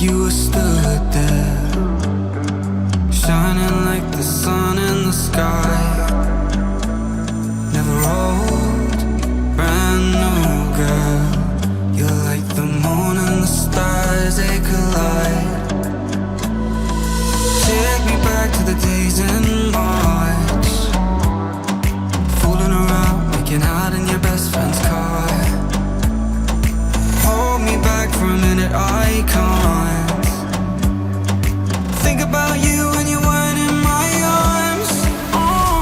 You stood there, shining like the sun in the sky. Never old, brand new girl. You're like the moon and the stars, they collide. Take me back to the days in March, fooling around, making out in your best friend's car. Hold me back for a minute, I can't think about you when you weren't in my arms. Oh.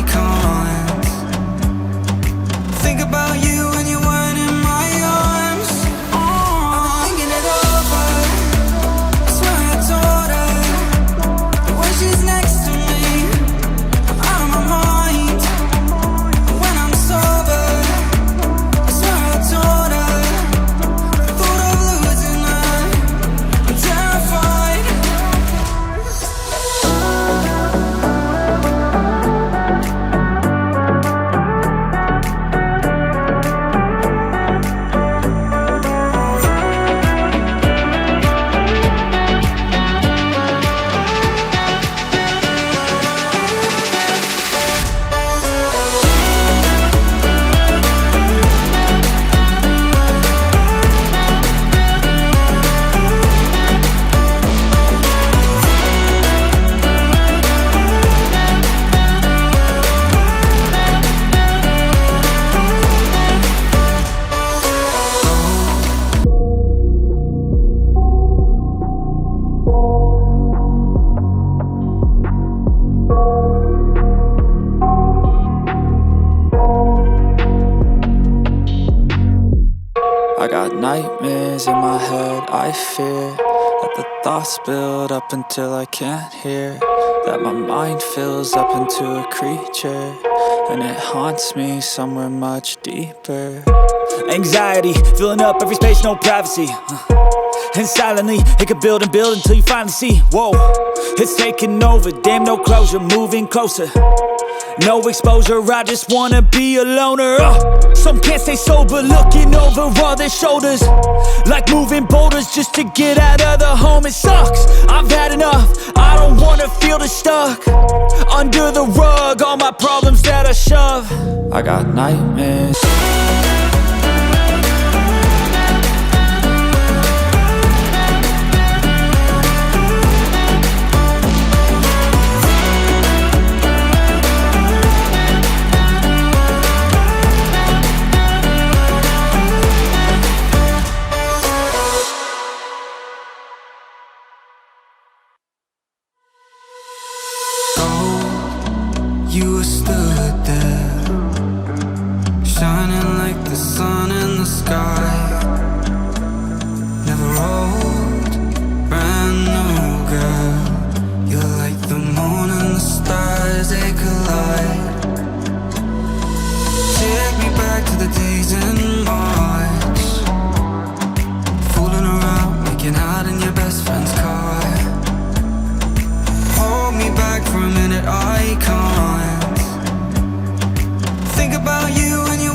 icons. Think about you when you weren't in my arms. I'm thinking it over. I swear I told her that when she's next to me, I'm out of my mind. When I'm sober, I swear I told her the thought of losing her, I'm terrified. I got nightmares in my head, I fear that the thoughts build up until I can't hear, that my mind fills up into a creature, and it haunts me somewhere much deeper. Anxiety, filling up every space, no privacy. And silently, it could build and build until you finally see. Whoa, it's taking over, damn no closure, moving closer. No exposure, I just wanna be a loner. Some can't stay sober, looking over all their shoulders, like moving boulders just to get out of the home. It sucks, I've had enough, I don't wanna feel the stuck under the rug, all my problems that I shove. I got nightmares. You stood there, shining like the sun in the sky. Never old, brand new girl. You're like the moon and the stars, they collide. Take me back to the days in March, fooling around, making out in your best friend's car. Hold me back for a minute, I can't. Think about you when you